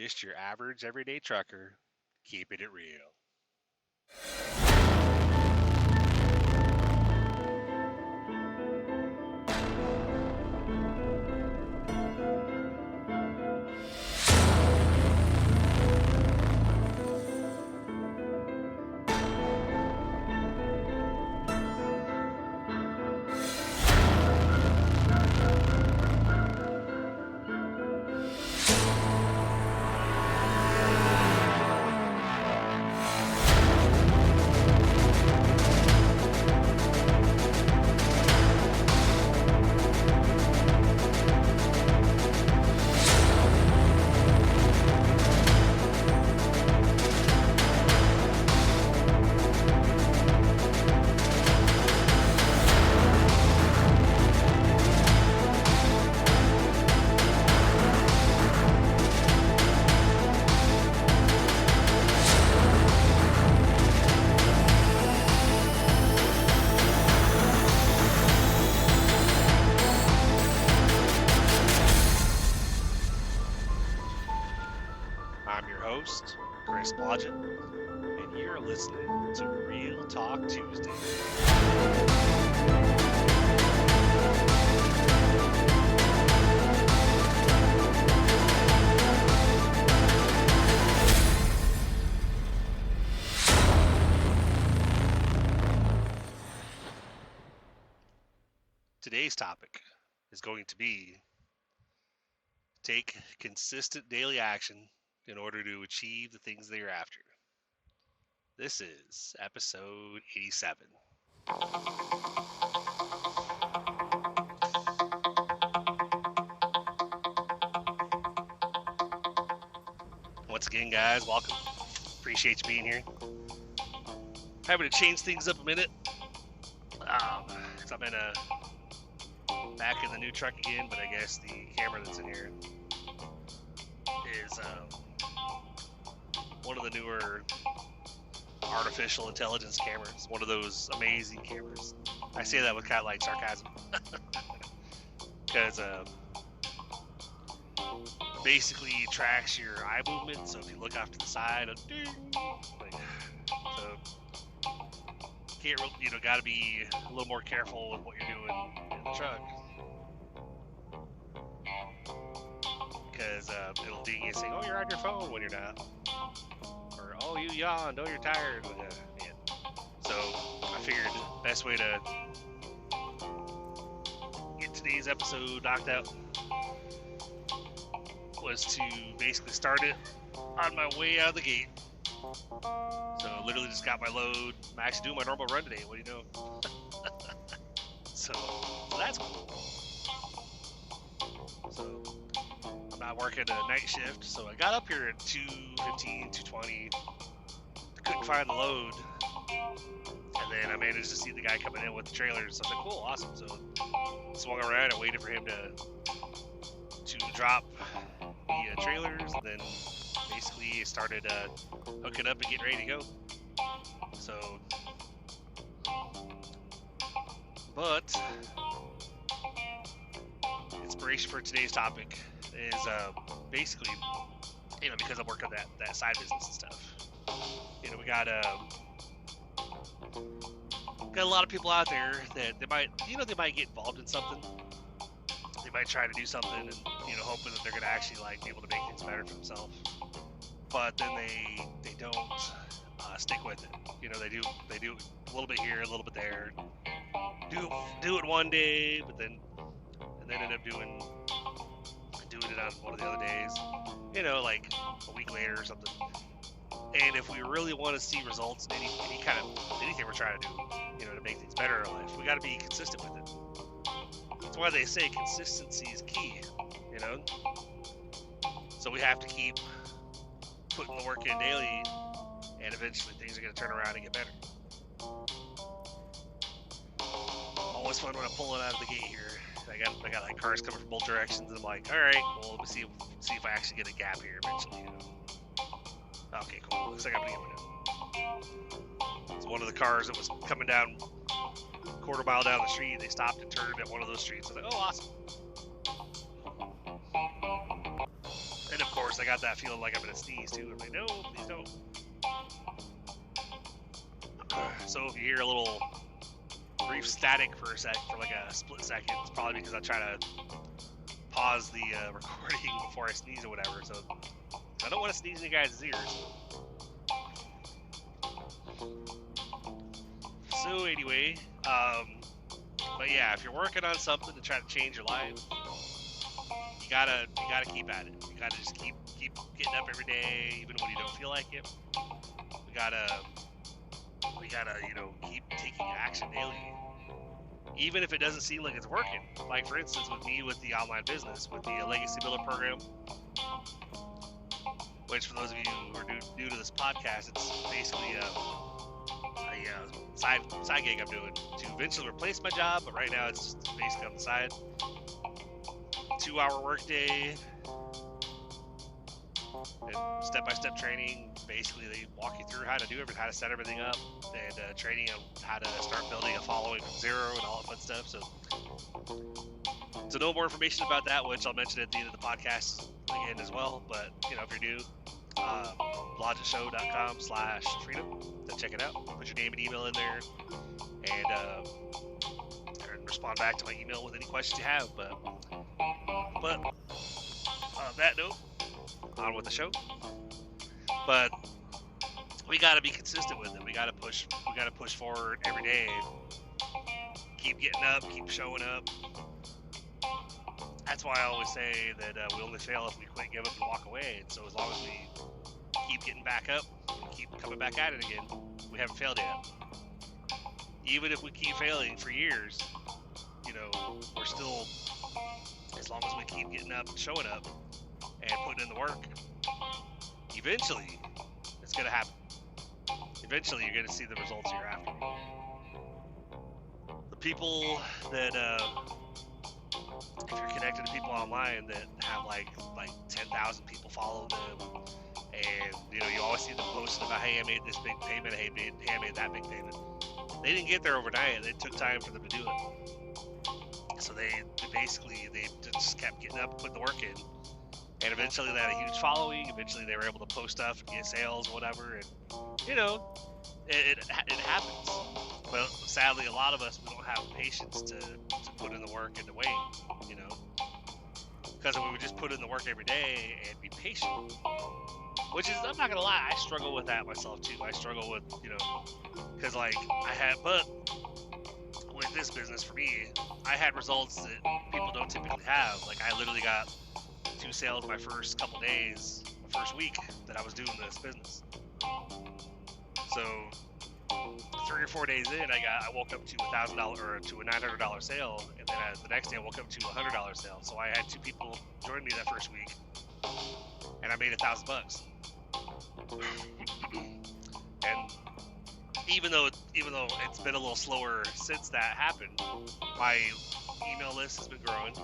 just your average everyday trucker, keeping it real. I'm your host, Chris Blodgett, and you're listening to Real Talk Tuesday. Today's topic is going to be take consistent daily action in order to achieve the things that you're after. This is episode 87. Once again, guys, welcome. Appreciate you being here. Having to change things up a minute. Because I'm back in the new truck again, but I guess the camera that's in here is one of the newer artificial intelligence cameras. One of those amazing cameras. I say that with kind of like sarcasm. Because basically it tracks your eye movement, so if you look off to the side, ding, like, so can't gotta be a little more careful with what you're doing in the truck, because it'll ding you saying, "Oh, you're on your phone," when you're not, or "Oh, you yawned," "Oh, you're tired." Man. So I figured the best way to get today's episode knocked out was to basically start it on my way out of the gate. So literally just got my load. I'm actually doing my normal run today. What do you know? so that's cool. So I'm not working a night shift. So I got up here at 2:15, 2:20. Couldn't find the load. And then I managed to see the guy coming in with the trailers. So I was like, cool, awesome. So swung around and waited for him to drop the trailers. And then basically started hooking up and getting ready to go. So, but inspiration for today's topic is basically, because I'm working that side business and stuff. We got a lot of people out there that they might get involved in something. They might try to do something and hoping that they're gonna actually be able to make things better for themselves. But then they don't stick with it. They do a little bit here, a little bit there. Do it one day, but then end up doing it on one of the other days. Like a week later or something. And if we really want to see results in anything we're trying to do, to make things better in our life, we got to be consistent with it. That's why they say consistency is key. So we have to keep putting the work in daily, and eventually things are going to turn around and get better. Always fun when I'm pulling out of the gate here. I got like cars coming from both directions, and I'm like, all right, well, let me see if I actually get a gap here eventually. Okay, cool. Looks like I'm gonna get one now. It's one of the cars that was coming down quarter mile down the street. They stopped and turned at one of those streets. I was like, oh, awesome. And of course, course, I got that feeling like I'm gonna sneeze too. I'm like, no, please don't. So if you hear a little brief static for like a split second, it's probably because I try to pause the recording before I sneeze or whatever. So I don't want to sneeze in you guys' ears. So anyway, but yeah, if you're working on something to try to change your life, you gotta keep at it. You gotta just keep getting up every day, even when you don't feel like it. We gotta keep taking action daily, even if it doesn't seem like it's working. Like for instance, with me with the online business, with the Legacy Builder program, which for those of you who are new to this podcast, it's basically a side gig I'm doing to eventually replace my job, but right now it's just basically on the side. 2-hour workday and step-by-step training. Basically, they walk you through how to do everything, how to set everything up, and training on how to start building a following from zero and all that fun stuff. So no more information about that, which I'll mention at the end of the podcast again as well. But if you're new, blogitshow.com/freedom to check it out. Put your name and email in there, and respond back to my email with any questions you have. But on that note, on with the show. But we got to be consistent with it. We got to push forward every day. Keep getting up, keep showing up. That's why I always say that we only fail if we quit, give up, and walk away. And so as long as we keep getting back up, keep coming back at it again, we haven't failed yet. Even if we keep failing for years, we're still, as long as we keep getting up and showing up and putting in the work, eventually it's going to happen. Eventually you're going to see the results you're after. The people that, if you're connected to people online that have like 10,000 people following them, and you always see them posting about, hey, I made this big payment, hey, I made that big payment. They didn't get there overnight. It took time for them to do it. So they just kept getting up and putting the work in, and eventually they had a huge following. Eventually they were able to post stuff and get sales, whatever, and it happens. But sadly, a lot of us, we don't have patience to put in the work and to wait, because if we would just put in the work every day and be patient, which is, I'm not gonna lie, I struggle with that myself too. I struggle with, because but with this business for me, I had results that people don't typically have. Like I literally got 2 sales my first couple days, my first week that I was doing this business. So 3 or 4 days in, I woke up to $1,000 or to a $900 sale, and then the next day I woke up to a $100 sale. So I had 2 people join me that first week, and I made $1,000. And even though it's been a little slower since that happened, my email list has been growing.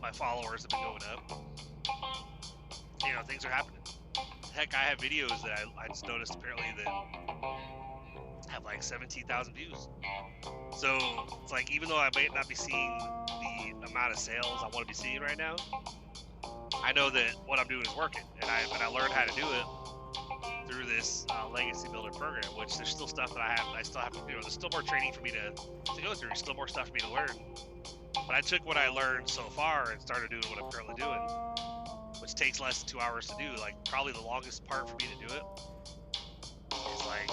My followers have been going up. Things are happening. Heck, I have videos that I just noticed apparently that have like 17,000 views. So it's like, even though I might not be seeing the amount of sales I want to be seeing right now, I know that what I'm doing is working, and I learned how to do it through this Legacy Builder program, which there's still stuff that I still have to do. There's still more training for me to go through. There's still more stuff for me to learn. But I took what I learned so far and started doing what I'm currently doing, which takes less than 2 hours to do. Like probably the longest part for me to do it is like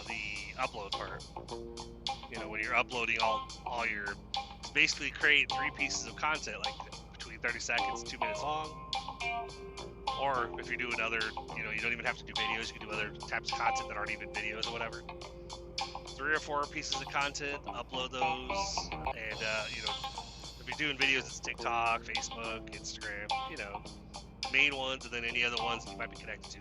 the upload part. When you're uploading all your, basically create 3 pieces of content, like between 30 seconds, 2 minutes long. Or if you're doing other, you don't even have to do videos. You can do other types of content that aren't even videos or whatever. 3 or 4 pieces of content, upload those, and if you're doing videos, it's TikTok, Facebook, Instagram, main ones, and then any other ones that you might be connected to.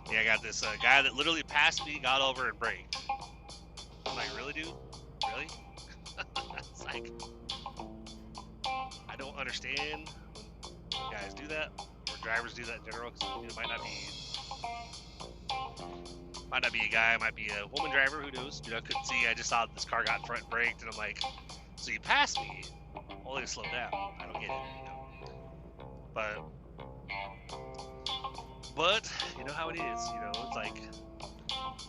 Yeah, I got this guy that literally passed me, got over, and braked. I'm like, really, dude? Really? It's like, I don't understand when guys do that, or drivers do that in general, because it might not be Might not be a guy, might be a woman driver, who knows? You know, I couldn't see. I just saw this car got in front braked, and I'm like, so you passed me, only to slow down. I don't get it, you know. But you know how it is, you know. It's like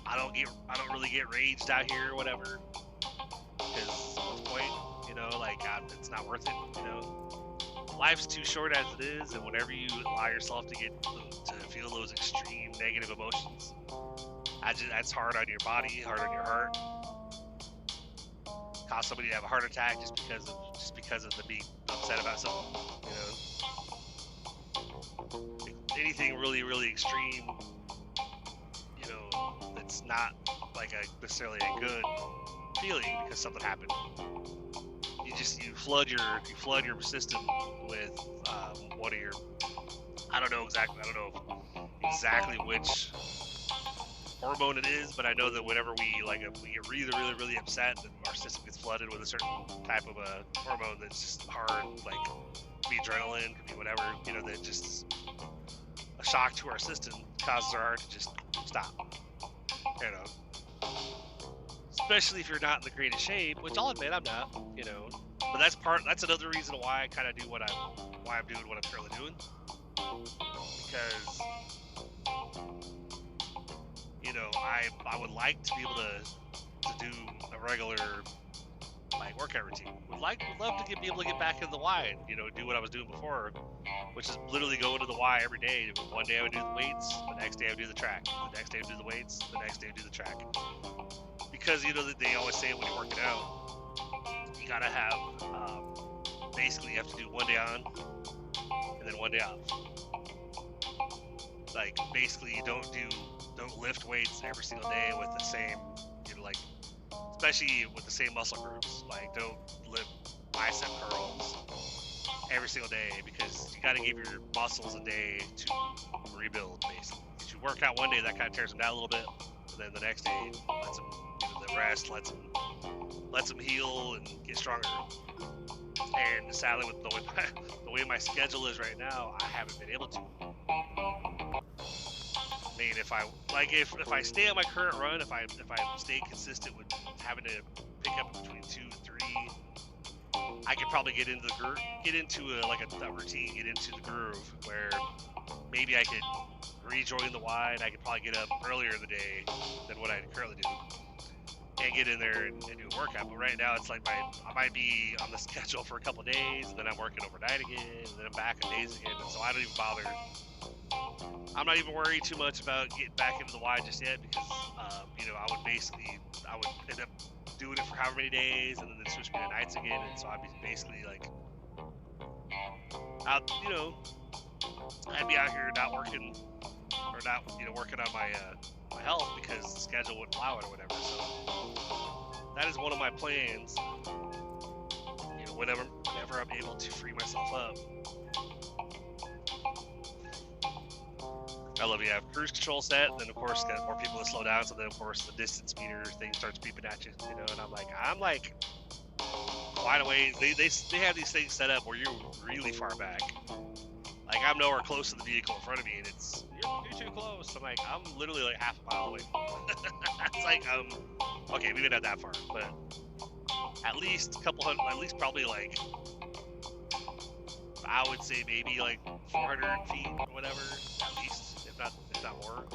I don't really get raged out here or whatever. Because what's the point? You know, like it's not worth it. You know, life's too short as it is, and whenever you allow yourself to feel those extreme negative emotions, that's hard on your body, hard on your heart. Cause somebody to have a heart attack just because of them being upset about something. You know, anything really, really extreme. You know, that's not like necessarily a good feeling because something happened. You flood your system with one of your, I don't know exactly which hormone it is, but I know that whenever we get really, really, really upset, then our system gets flooded with a certain type of a hormone that's just hard, like could be adrenaline, could be whatever, you know, that just a shock to our system causes our heart to just stop, you know. Especially if you're not in the greatest shape, which I'll admit I'm not, you know. But that's another reason why I kind of do why I'm doing what I'm currently doing, because you know I would like to be able to do a regular like workout routine. Would love to be able to get back in the Y and, you know, do what I was doing before, which is literally go to the Y every day. One day I would do the weights, the next day I would do the track, the next day I would do the weights, the next day I would do the track. Because you know that they always say when you're working out, you gotta have basically you have to do one day on and then one day off. Like basically you don't lift weights every single day with the same, you know, like especially with the same muscle groups. Like don't lift bicep curls every single day, because you gotta give your muscles a day to rebuild. Basically, if you work out one day, that kind of tears them down a little bit, and then the next day lets them the rest, lets them heal and get stronger. And sadly, with the way my schedule is right now, I haven't been able to. I mean, if I stay on my current run, if I stay consistent with having to pick up between 2 and 3, I could probably get into a routine, get into the groove where maybe I could rejoin the Y, and I could probably get up earlier in the day than what I currently do and get in there and do a workout. But right now it's like I might be on the schedule for a couple of days, and then I'm working overnight again, and then I'm back on days again, and so I don't even bother. I'm not even worried too much about getting back into the Y just yet, because you know, I would end up doing it for however many days, and then they'd switch me to nights again, and so I'd be basically like out, you know, I'd be out here not working, or not, you know, working on my my health because the schedule wouldn't allow it or whatever. So that is one of my plans. You know, whenever I'm able to free myself up. I love you have cruise control set, and then of course got more people to slow down, so then of course the distance meter thing starts beeping at you, you know, and I'm like wide away. They have these things set up where you're really far back. Like I'm nowhere close to the vehicle in front of me, and it's you're too close. I'm like, I'm literally like half a mile away. It's like okay, maybe not that far, but at least probably like, I would say maybe like 400 feet or whatever, at least, if not more.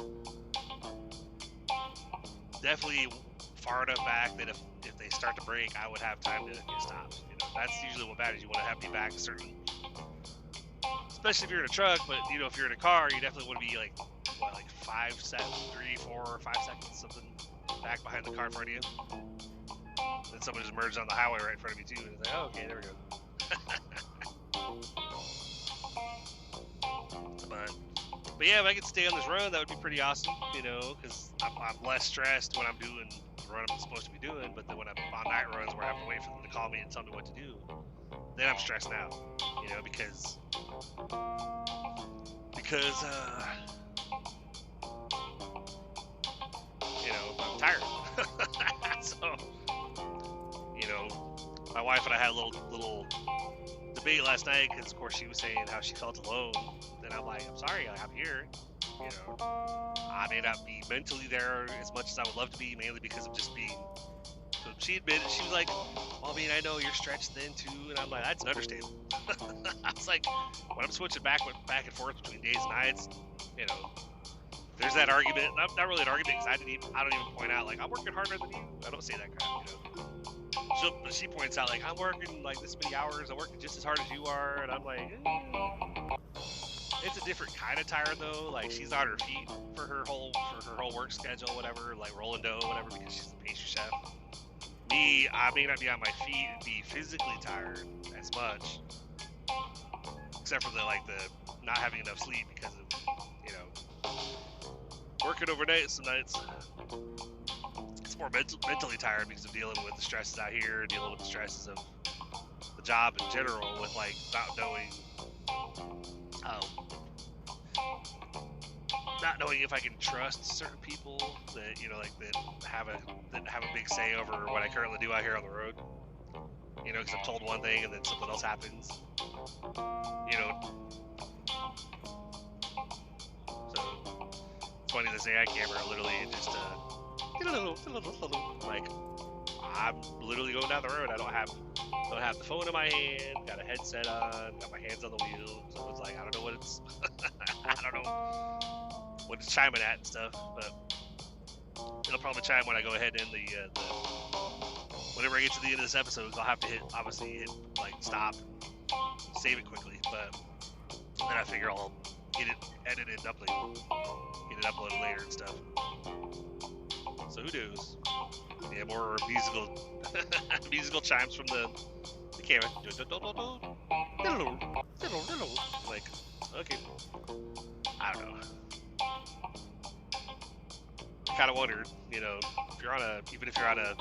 Definitely far enough back that if they start to brake, I would have time to get stopped. You know, that's usually what matters. You want to have me back a certain, especially if you're in a truck. But you know, if you're in a car, you definitely want to be like 5 seconds, 3, 4, or 5 seconds, something back behind the car in front of you. Then someone just merged on the highway right in front of me too, and it's like, oh, okay, there we go. But yeah, if I could stay on this run, that would be pretty awesome, you know, because I'm less stressed when I'm doing the run I'm supposed to be doing. But then when I'm on night runs where I have to wait for them to call me and tell me what to do, then I'm stressed out, you know, because you know, I'm tired. So, you know, my wife and I had a little debate last night, because of course she was saying how she felt alone. Then I'm like, I'm sorry, I'm here. You know, I may not be mentally there as much as I would love to be, mainly because of just being. So she admitted, she was like, well, I mean, I know you're stretched thin too, and I'm like, that's an understatement. I was like, when I'm switching back and forth between days and nights, you know, there's that argument. Not really an argument, because I don't even point out like I'm working harder than you. I don't say that crap, you know. She points out like I'm working like this many hours. I'm working just as hard as you are, and I'm like, it's a different kind of tired though. Like she's on her feet for her whole work schedule, whatever, like rolling dough, whatever, because she's a pastry chef. Me, I may not be on my feet and be physically tired as much, except for the not having enough sleep because of, you know, working overnight some nights. It's more mentally tired because of dealing with the stresses out here, dealing with the stresses of the job in general, with like not knowing if I can trust certain people that, you know, like that have a big say over what I currently do out here on the road. You know, because I'm told one thing and then something else happens. You know. So it's funny, this AI camera literally just like I'm literally going down the road. I don't have the phone in my hand, got a headset on, got my hands on the wheel. So it's like I don't know what it's I don't know what it's chiming at and stuff, but it'll probably chime when I go ahead and end the whenever I get to the end of this episode. I'll have to hit like stop, save it quickly, but then I figure I'll get it edited and get it uploaded later and stuff. So who knows? Yeah, more musical chimes from the camera. Like, okay, I don't know. I kind of wondered, you know, even if you're on a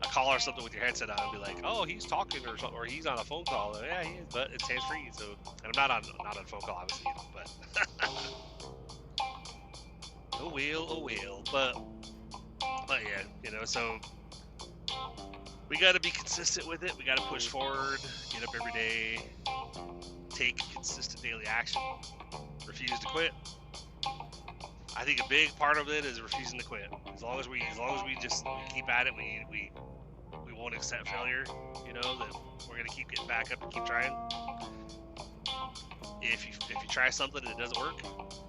call or something with your headset on, be like, oh, he's talking or something, or he's on a phone call. Yeah, he is, but it's hands free. So, and I'm not on a phone call, obviously, but oh well, but yeah, you know, so we got to be consistent with it. We got to push forward, get up every day, take consistent daily action, refuse to quit. I think a big part of it is refusing to quit. As long as we just keep at it, we won't accept failure. You know that we're gonna keep getting back up and keep trying. If you try something and it doesn't work,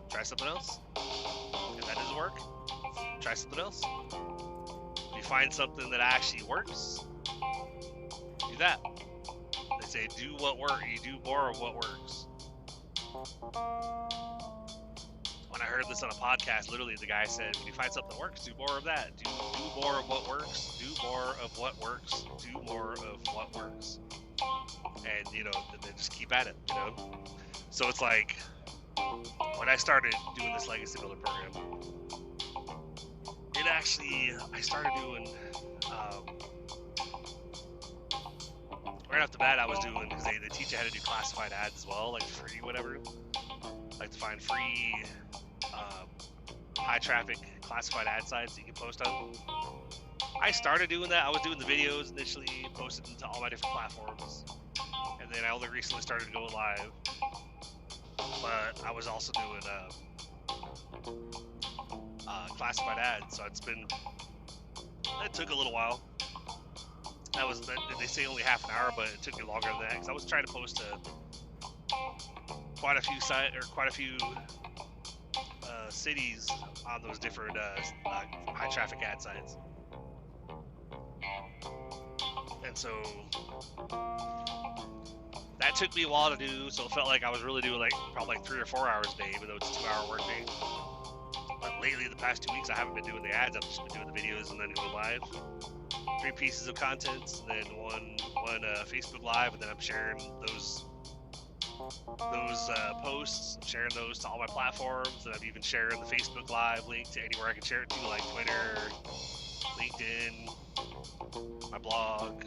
try something else. If that doesn't work, try something else. If you find something that actually works, do that. They say do what works. You do more of what works. When I heard this on a podcast, literally the guy said, when you find something that works, do more of that. Do more of what works. Do more of what works. Do more of what works. And, you know, then just keep at it, you know? So it's like, when I started doing this Legacy Builder program, I started doing, right off the bat I was doing, because they teach you how to do classified ads as well, like free whatever. Like to find free, high traffic classified ad sites that you can post on. I started doing that. I was doing the videos initially, posted them to all my different platforms, and then I only recently started going live. But I was also doing classified ads, so it took a little while. They say only half an hour, but it took me longer than that because I was trying to post quite a few cities on those different high traffic ad sites, and so that took me a while to do. So it felt like I was really doing probably 3 or 4 hours a day, even though it's a 2-hour work day. But lately, the past 2 weeks, I haven't been doing the ads. I've just been doing the videos and then going live. 3 pieces of content, and then one Facebook Live, and then I'm sharing those posts, sharing those to all my platforms, and I'm even sharing the Facebook Live link to anywhere I can share it to, like Twitter, LinkedIn, my blog,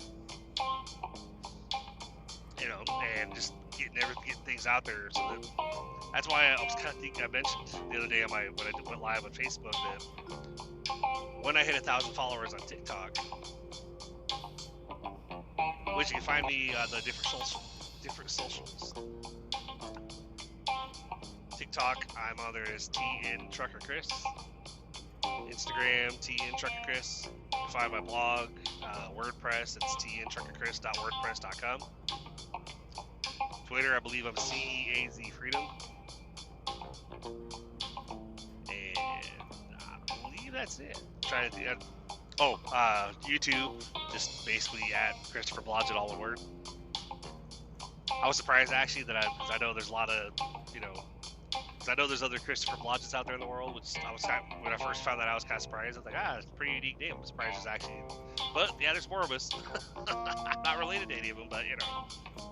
you know, and just getting things out there. So that's why I mentioned the other day when I went live on Facebook that when I hit 1,000 followers on TikTok, which you can find me on the different socials. TikTok, I'm on there as TN Trucker Chris. Instagram, TN Trucker Chris. You can find my blog, WordPress. It's tntruckerchris.wordpress.com. Twitter, I believe I'm CEAZ Freedom. And I believe that's it. I'm trying to think. YouTube, just basically at Christopher Blodgett, all one word. I was surprised actually that because I know there's a lot of, because I know there's other Christopher Blodgetts out there in the world, which I was when I first found that I was kind of surprised. I was like, it's a pretty unique name. I'm surprised there's actually, but yeah, there's more of us. I'm not related to any of them, but at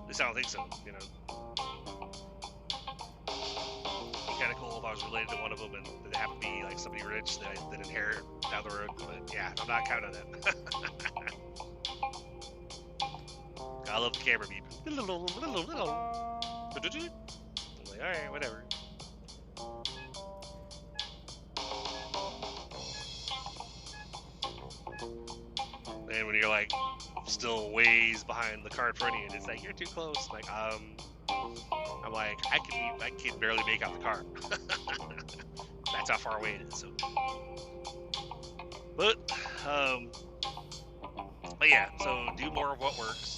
least I don't think so. It'd be kind of cool if I was related to one of them and they happen to be like somebody rich that I then inherit down the road. But yeah, I'm not counting on that. I love the camera beep. I'm like, all right, whatever. And when you're like still ways behind the car in front of you, and it's like you're too close. Like I'm like I can barely make out the car. That's how far away it is. So, but yeah. So do more of what works,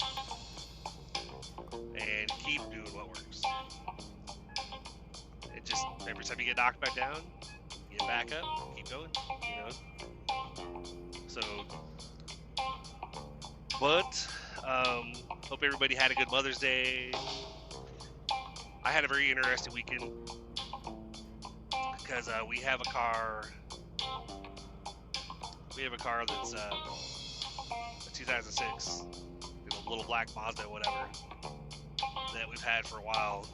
and keep doing what works. It just every time you get knocked back down, get back up, keep going. So. But, hope everybody had a good Mother's Day. I had a very interesting weekend because we have a car. We have a car that's a 2006, little black Mazda, whatever, that we've had for a while.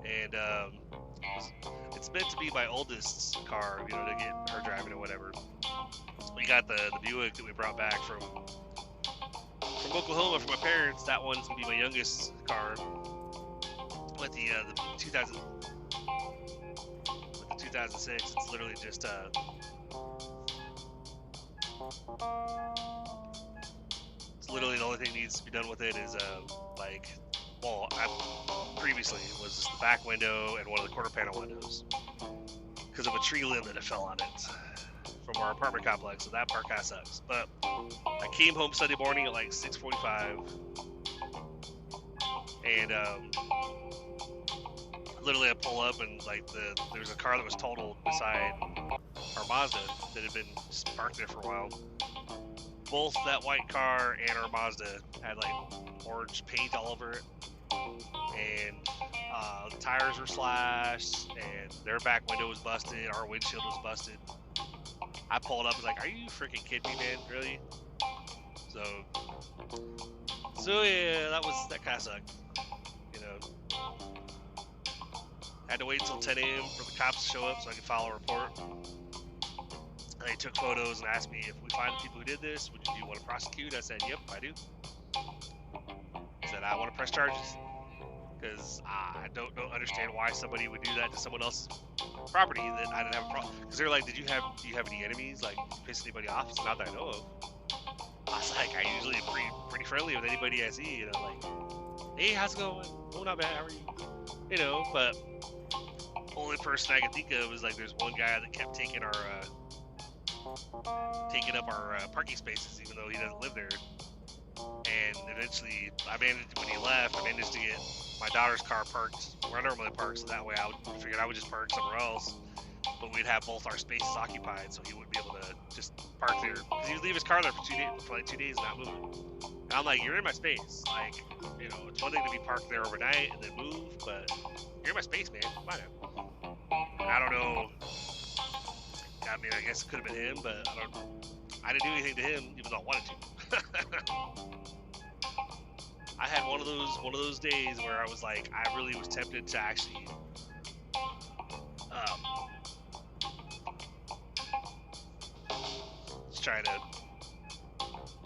And it's meant to be my oldest's car, to get her driving or whatever. We got the Buick that we brought back from Oklahoma from my parents. That one's gonna be my youngest car. With the 2006, it's literally just it's literally the only thing that needs to be done with it is previously it was just the back window and one of the quarter panel windows because of a tree limb that fell on it from our apartment complex, so that part kind of sucks. But I came home Sunday morning at like 6:45 and literally I pull up and there's a car that was totaled beside our Mazda that had been just parked there for a while. Both that white car and our Mazda had orange paint all over it, and the tires were slashed, and their back window was busted, our windshield was busted. I pulled up and was like, are you freaking kidding me, man? Really? So yeah, that kind of sucked. Had to wait until 10 a.m. for the cops to show up so I could file a report. They took photos and asked me if we find the people who did this, do you want to prosecute? I said, yep, I do. I said, I want to press charges because I don't understand why somebody would do that to someone else's property that I didn't have a problem. Because they're like, do you have any enemies? Like, piss anybody off? It's not that I know of. I was like, I usually am pretty friendly with anybody I see. Like, hey, how's it going? Oh, not bad. How are you? But only person I can think of is there's one guy that kept taking up our parking spaces, even though he doesn't live there. And eventually, when he left, I managed to get my daughter's car parked where I normally park, so that way I figured I would just park somewhere else. But we'd have both our spaces occupied, so he wouldn't be able to just park there. Because he would leave his car there for 2 days and not move it. And I'm like, you're in my space. It's one thing to be parked there overnight and then move, but you're in my space, man. Come on now. And I don't know. I guess it could have been him, but I didn't do anything to him, even though I wanted to. I had one of those days where I was like, I really was tempted to actually just try to,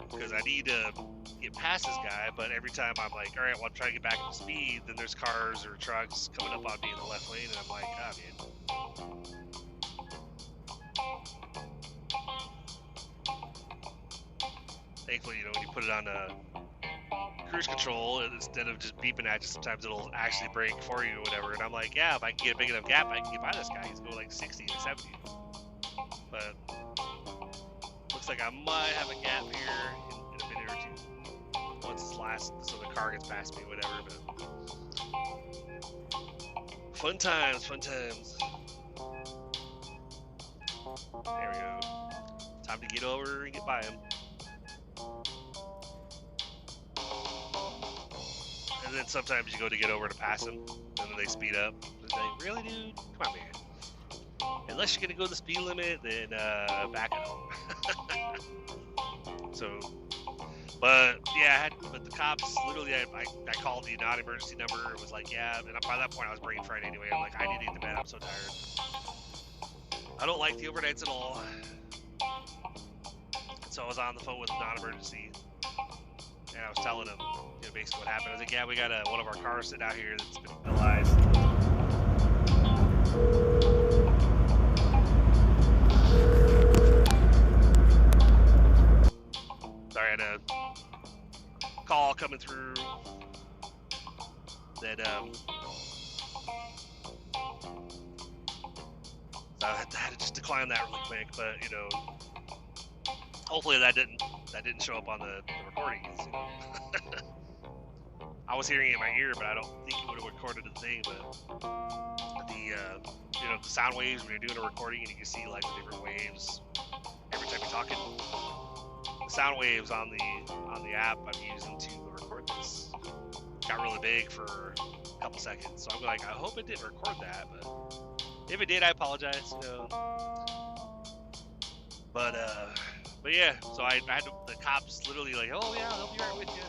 because I need to get past this guy, but every time I'm like, all right, well, I'm trying to get back up to speed, then there's cars or trucks coming up on me in the left lane, and I'm like, man. Thankfully, when you put it on cruise control instead of just beeping at you. Sometimes it'll actually brake for you or whatever. And I'm like, yeah, if I can get a big enough gap, I can get by this guy. He's going like 60 to 70. But looks like I might have a gap here in a minute or two. Once it's last, so the car gets past me, whatever. But fun times, fun times. There we go. Time to get over and get by him. And then sometimes you go to get over to pass them, and then they speed up. It's like, really, dude? Come on, man. Unless you're gonna go the speed limit, then back up. So, but yeah, but the cops literally, I called the non-emergency number. It was like, yeah, and by that point I was brain fried anyway. I'm like, I need to get to bed. I'm so tired. I don't like the overnights at all. So I was on the phone with the non-emergency, and I was telling them, you know, basically what happened. I was like, yeah, we got one of our cars sitting out here that's been penalized. Sorry, I had a call coming through that, so I had to just decline that really quick, but, you know, hopefully that didn't show up on the recordings, you know. I was hearing it in my ear, but I don't think it would have recorded the thing. But the you know, the sound waves when you're doing a recording, and you can see like the different waves every time you're talking. The sound waves on the app I'm using to record this got really big for a couple seconds. So I'm like, I hope it didn't record that, but if it did, I apologize. You know. But yeah, so I had the cops literally like, oh yeah, I'll be right with you.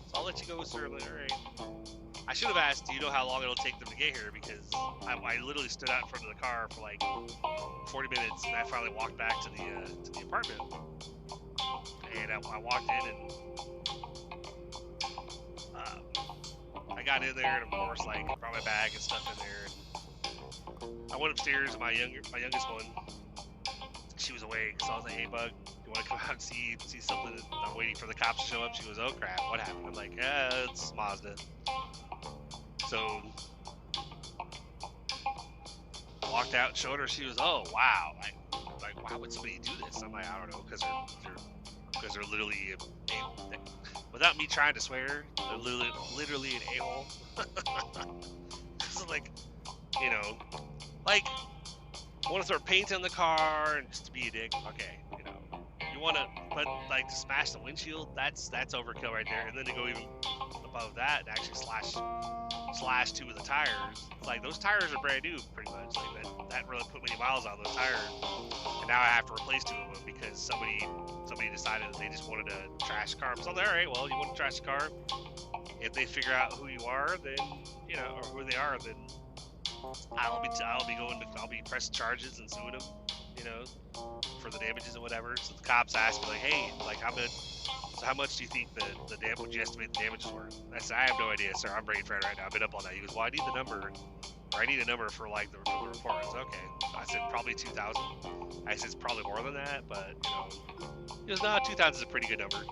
So I'll let you go, sir. I'm like, all right. I should have asked, do you know how long it'll take them to get here? Because I literally stood out in front of the car for like 40 minutes, and I finally walked back to the apartment. And I walked in, and I got in there, and of course, like, brought my bag and stuff in there. And I went upstairs, and my youngest one, she was awake, so I was like, hey, Bug, you want to come out and see something? I'm waiting for the cops to show up. She goes, oh crap, what happened? I'm like, it's Mazda. So walked out and showed her. She was, oh wow, like why would somebody do this? I'm like, I don't know, because they're literally without me trying to swear, they're literally an a-hole. So like, you know, like, want to throw paint on the car and just to be a dick, okay, you know. You want to, but like to smash the windshield, that's overkill right there. And then to go even above that and actually slash two of the tires, it's like those tires are brand new, pretty much. Like that really put many miles on those tires, and now I have to replace two of them because somebody decided that they just wanted to trash the car. So I'm like, all right, well, you want to trash the car? If they figure out who you are, then you know, or who they are, then I'll be pressing charges and suing them, you know, for the damages and whatever. So the cops asked me like, hey, like, so how much do you think the damage, would you estimate the damages were? I said, I have no idea, sir. I'm brain fried right now. I've been up all night. He goes, well, I need the number, or I need a number for like the report. I said, okay. I said, probably 2,000. I said, it's probably more than that, but you know, he goes, no, 2,000 is a pretty good number. I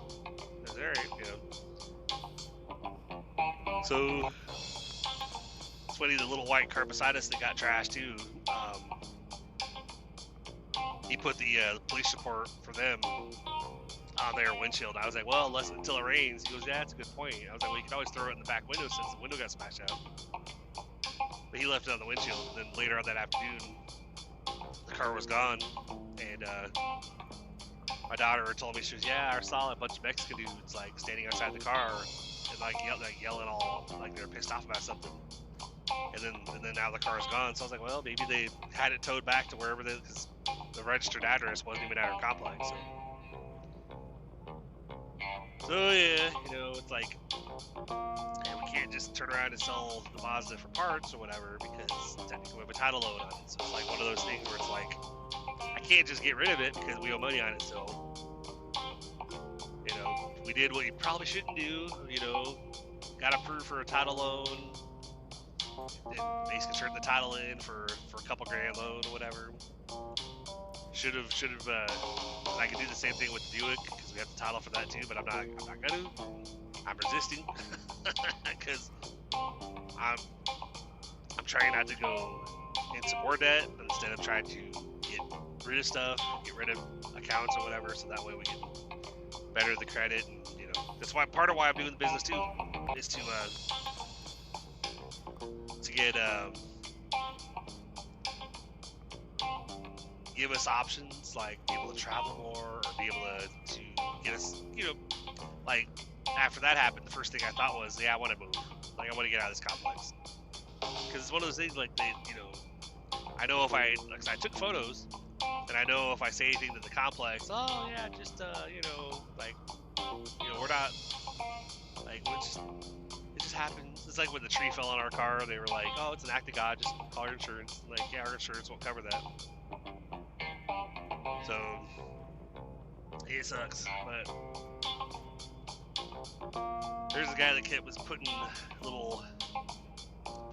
said, all right, you know. So it's funny, the little white car beside us that got trashed too. He put the police report for them on their windshield. I was like, well, until it rains. He goes, yeah, that's a good point. I was like, well, you can always throw it in the back window since the window got smashed out. But he left it on the windshield. And then later on that afternoon, the car was gone. And my daughter told me, she was, yeah, I saw a bunch of Mexican dudes like standing outside the car and like yelling all like they were pissed off about something. And then now the car's gone. So I was like, well, maybe they had it towed back to wherever because the registered address wasn't even at our complex. So yeah, you know, it's like, and we can't just turn around and sell the Mazda for parts or whatever because technically we have a title loan on it. So it's like one of those things where it's like, I can't just get rid of it because we owe money on it still. You know, we did what you probably shouldn't do. You know, got approved for a title loan. Basically turned the title in for a couple grand loan or whatever. Should have. I could do the same thing with the Buick because we have the title for that too. But I'm not gonna. I'm resisting because I'm trying not to go into more debt, but instead of trying to get rid of stuff, get rid of accounts or whatever, so that way we can better the credit. And that's why part of why I'm doing the business too is to get give us options, like be able to travel more or be able to get us, like after that happened, the first thing I thought was, yeah, I want to move. Like I want to get out of this complex. Because it's one of those things, like I know if I took photos, and I know if I say anything to the complex, oh yeah, just we're not, like it just happens. It's like when the tree fell on our car, they were like, oh, it's an act of God, just call your insurance. Like, yeah, our insurance won't cover that. So it sucks, but there's a guy that was putting little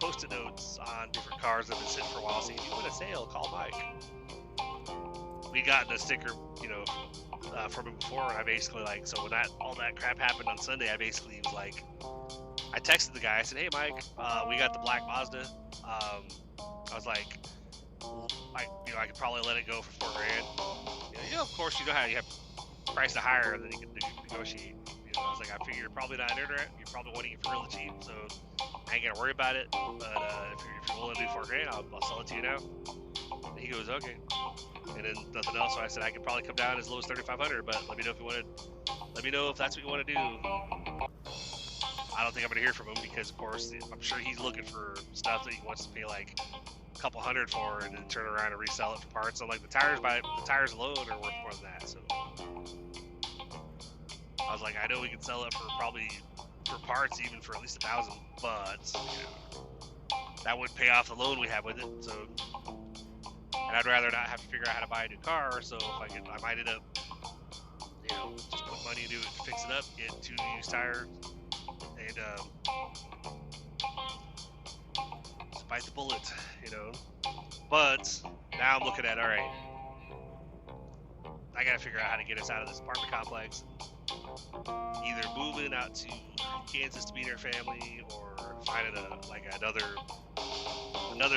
post-it notes on different cars that have been sitting for a while saying, if you win a sale, call Mike. We got the sticker, from him before, and I basically, so when all that crap happened on Sunday, I basically was like, I texted the guy, I said, hey Mike, we got the black Mazda. I was like, I could probably let it go for $4,000. Of course, you know how you have price it higher, and then you can negotiate. I was like, I figure you're probably not internet. You're probably wanting it for really cheap, so I ain't gonna worry about it. But if you're willing to do $4,000, I'll sell it to you now. And he goes, okay. And then nothing else. So I said I could probably come down as low as $3,500, but let me know if you wanted. Let me know if that's what you want to do. I don't think I'm gonna hear from him because, of course, I'm sure he's looking for stuff that he wants to pay like a couple $100 for, and then turn around and resell it for parts. So like the tires alone are worth more than that. So I was like, I know we can sell it for probably for parts, even for at least $1,000, but that would pay off the loan we have with it. So, and I'd rather not have to figure out how to buy a new car. So if I might end up, just put money into it to fix it up, get 2 used tires, and just bite the bullet, But now I'm looking at, all right, I gotta figure out how to get us out of this apartment complex. Either moving out to Kansas to meet our family, or finding another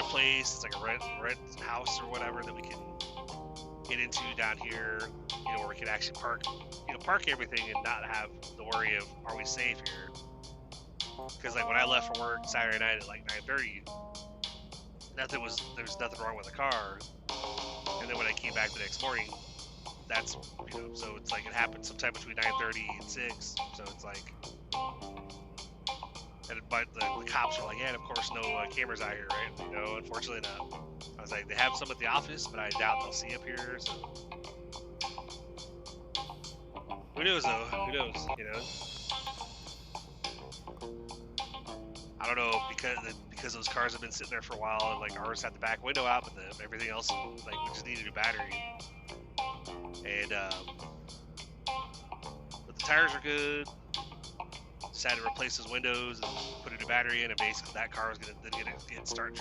place. It's like a rent house or whatever that we can get into down here. Where we can actually park everything and not have the worry of, are we safe here? Because like when I left for work Saturday night at like 9:30, there was nothing wrong with the car. And then when I came back the next morning, that's, so it's like it happened sometime between 9:30 and 6. So it's like, but the cops are like, yeah, and of course no cameras out here, right? Unfortunately not. I was like, they have some at the office, but I doubt they'll see up here. So who knows though? Who knows? I don't know, because those cars have been sitting there for a while, and like ours had the back window out, but everything else, like, we just needed a new battery. And but the tires are good. Just had to replace those windows and put a new battery in, and basically that car was gonna start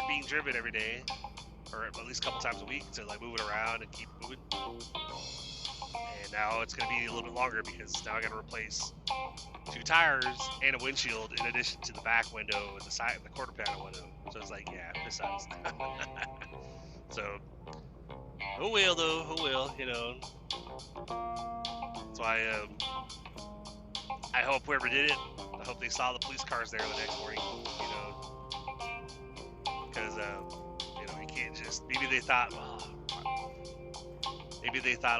being driven every day, or at least a couple times a week, to like move it around and keep moving. And now it's gonna be a little bit longer because now I gotta replace 2 tires and a windshield in addition to the back window and the quarter panel window. So it's like, yeah, this sucks. So who will though? Who will? So I hope whoever did it, I hope they saw the police cars there the next morning. Because you can't just, maybe they thought, oh,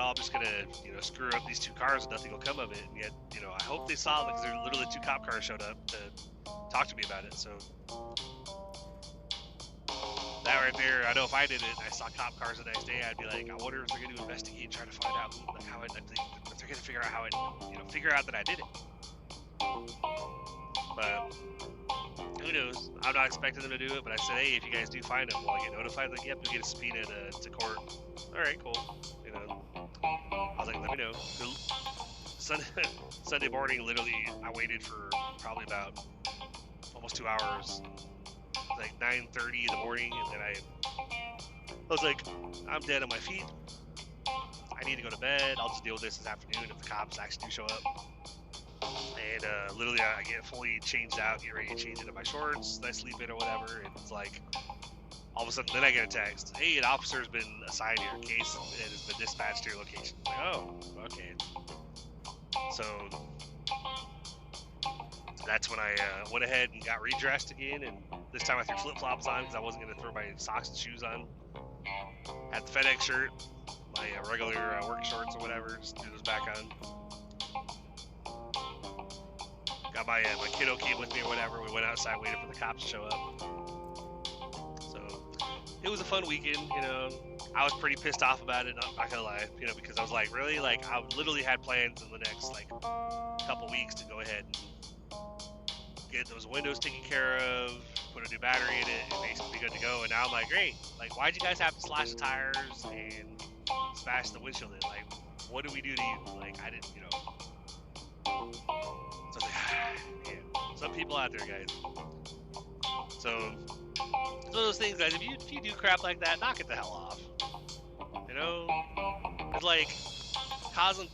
I'm just gonna, screw up these 2 cars and nothing will come of it. And yet, I hope they saw it, because there literally 2 cop cars showed up to talk to me about it. So that right there, I know if I did it and I saw cop cars the next day, I'd be like, I wonder if they're gonna investigate and try to find out if they're gonna figure out how figure out that I did it. But who knows? I'm not expecting them to do it, but I said, hey, if you guys do find them, will I get notified? Like, yep, you'll get a subpoena to court. All right, cool. I was like, let me know. Sunday morning, literally, I waited for probably about almost 2 hours, like 9:30 in the morning, and then I was like, I'm dead on my feet. I need to go to bed. I'll just deal with this afternoon if the cops actually do show up. And literally, I get fully changed out, get ready to change into my shorts, I sleep in or whatever, and it's like, all of a sudden, then I get a text, hey, an officer's been assigned to your case and has been dispatched to your location. I'm like, oh, okay. So that's when I went ahead and got redressed again, and this time I threw flip-flops on because I wasn't going to throw my socks and shoes on. Had the FedEx shirt, my regular work shorts or whatever, just threw those back on. Got my kiddo came with me or whatever. We went outside, waited for the cops to show up. So it was a fun weekend, you know. I was pretty pissed off about it, not gonna lie, you know, because I was like, really, like, I literally had plans in the next like couple weeks to go ahead and get those windows taken care of, put a new battery in it, and basically be good to go. And now I'm like, great, like, why'd you guys have to slash the tires and smash the windshield in? Like, what did we do to you? Like, I didn't, you know. So I was like, man, some people out there, guys. So it's one of those things, guys. If you do crap like that, knock it the hell off. You know, it's like causing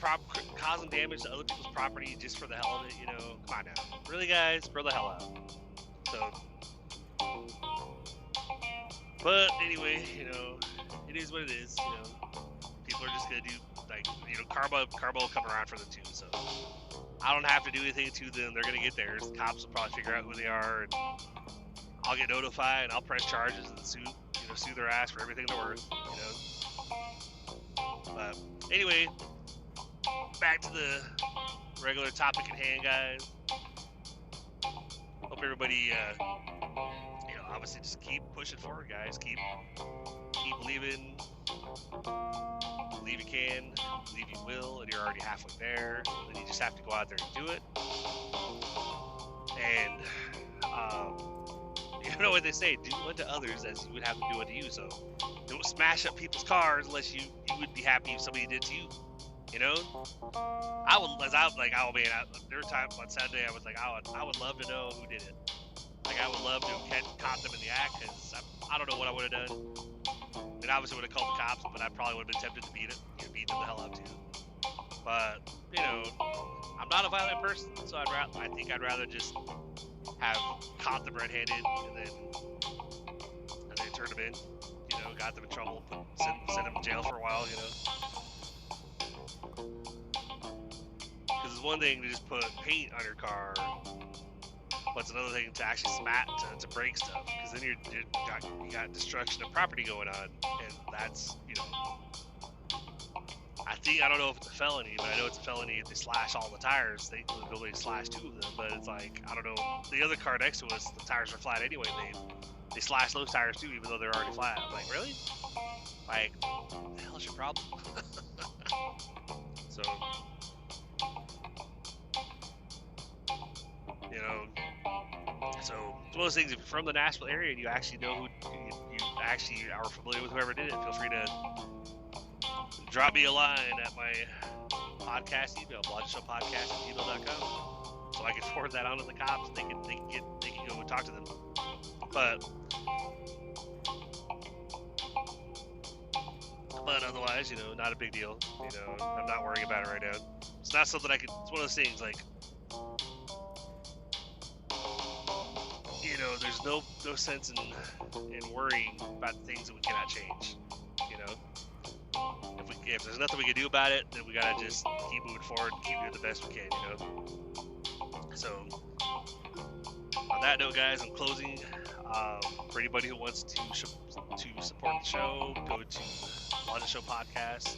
damage to other people's property just for the hell of it. You know, come on now, really, guys, grow the hell out. So, but anyway, you know, it is what it is. You know, people are just gonna do, like, you know, karma will come around for them too. So I don't have to do anything to them. They're gonna get theirs. The cops will probably figure out who they are, and I'll get notified, and I'll press charges and sue their ass for everything they're worth. You know. But anyway, back to the regular topic at hand, guys. Hope everybody, you know, obviously just keep pushing forward, guys. Keep believing. Believe you can, believe you will, and you're already halfway there. Then you just have to go out there and do it. And you know what they say, do unto others as you would have them do unto you. So don't smash up people's cars unless you would be happy if somebody did to you. You know, there were times on Saturday I was like, I would love to know who did it. Like, I would love to have caught them in the act, because I don't know what I would have done. And obviously would have called the cops, but I probably would have been tempted to beat them the hell up too. But, you know, I'm not a violent person, so I think I'd rather just have caught them red-handed and then turned them in. You know, got them in trouble, send them to jail for a while. You know, because it's one thing to just put paint on your car, but it's another thing to actually to break stuff. Because then you got destruction of property going on, and that's, you know. I don't know if it's a felony, but I know it's a felony if they slash all the tires. They only slash 2 of them, but it's like, I don't know. The other car next to us, the tires are flat anyway. They slash those tires too, even though they're already flat. I'm like, really? Like, what the hell is your problem? So, you know, so it's one of those things. If you're from the Nashville area and you actually know you actually are familiar with whoever did it, feel free to drop me a line at my podcast email, blogshowpodcast@gmail.com, so I can forward that on to the cops. They can go and talk to them. But otherwise, you know, not a big deal. You know, I'm not worrying about it right now. It's not something it's one of those things, like, you know, there's no sense in worrying about things that we cannot change. You know, if there's nothing we can do about it, then we gotta just keep moving forward and keep doing the best we can. You know. So on that note, guys, I'm closing. For anybody who wants to support the show, go to Blodgett Show Podcast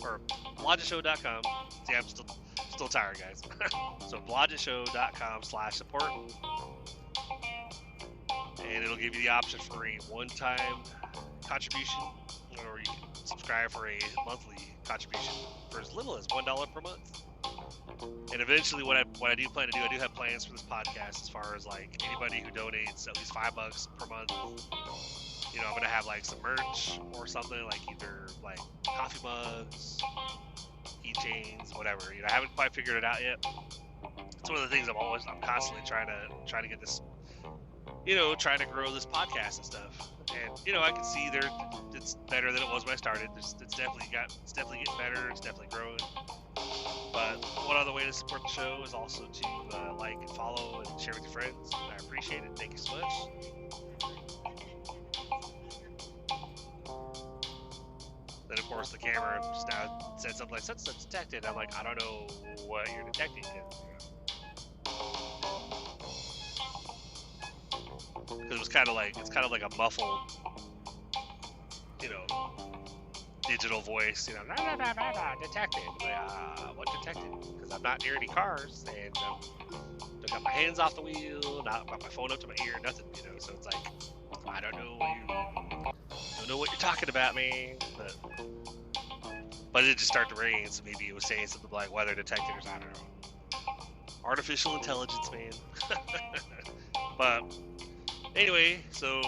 or blodgettshow.com. See, I'm still tired, guys. So blodgettshow.com/support, and it'll give you the option for a one-time contribution, or you can subscribe for a monthly contribution for as little as $1 per month. And eventually, what I do plan to do, I do have plans for this podcast as far as, like, anybody who donates at least $5 per month. You know, I'm gonna have like some merch or something, like either like coffee mugs, keychains, whatever. You know, I haven't quite figured it out yet. It's one of the things I'm constantly trying to get this, you know, trying to grow this podcast and stuff. And you know, I can see it's better than it was when I started. It's definitely getting better. It's definitely growing. But one other way to support the show is also to like and follow and share with your friends. I appreciate it. Thank you so much. Then of course the camera just now said something like such detected. I'm like, I don't know what you're detecting. Because it was kind of like a muffled, you know, digital voice, you know, detected. Like, what detected? Because I'm not near any cars, and I got my hands off the wheel, not got my phone up to my ear, nothing, you know. So it's like, I don't know what you're talking about, man. But it just started to rain, so maybe it was saying something like weather detectors. I don't know. Artificial intelligence, man. But anyway, so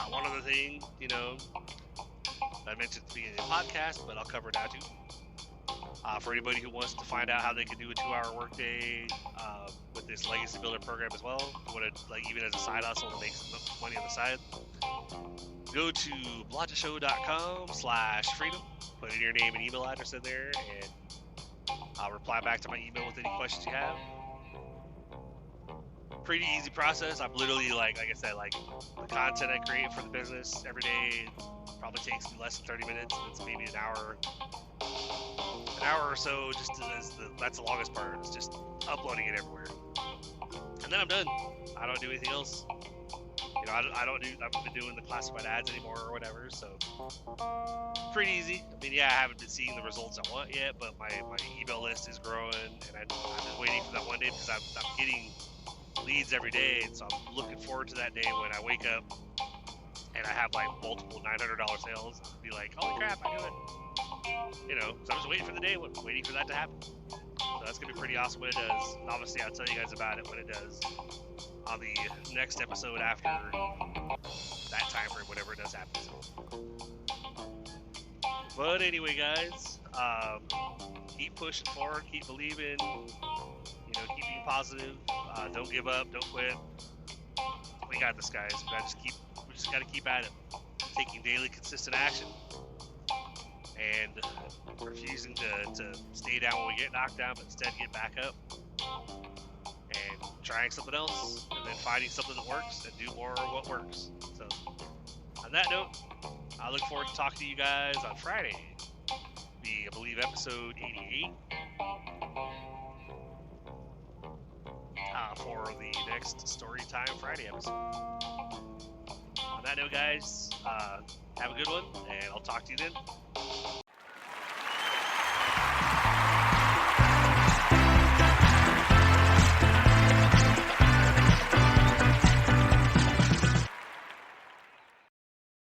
one other thing, you know, I mentioned at the beginning of the podcast, but I'll cover it now too. For anybody who wants to find out how they can do a 2-hour workday with this Legacy Builder program as well, who want to, like, even as a side hustle to make some money on the side, go to blogtashow.com/freedom. Put in your name and email address in there, and I'll reply back to my email with any questions you have. Pretty easy process. I'm literally like I said, like the content I create for the business every day probably takes me less than 30 minutes. It's maybe an hour or so. Just that's the longest part. It's just uploading it everywhere, and then I'm done. I don't do anything else. You know, I haven't been doing the classified ads anymore or whatever. So pretty easy. I mean, yeah, I haven't been seeing the results I want yet, but my email list is growing, and I'm just waiting for that one day because I'm getting leads every day, and so I'm looking forward to that day when I wake up and I have like multiple $900 sales. I'll be like, holy crap, I do it. You know, so I'm just waiting for the day, waiting for that to happen. So that's gonna be pretty awesome when it does. And obviously, I'll tell you guys about it when it does on the next episode after that time frame, whenever it does happen. But anyway, guys, keep pushing forward, keep believing. You know, keep being positive. Don't give up. Don't quit. We got this, guys. We just got to keep at it. Taking daily, consistent action, and refusing to stay down when we get knocked down, but instead get back up and trying something else, and then finding something that works and do more of what works. So, on that note, I look forward to talking to you guys on Friday. I believe episode 88. For the next Storytime Friday episode. On that note, guys, have a good one, and I'll talk to you then.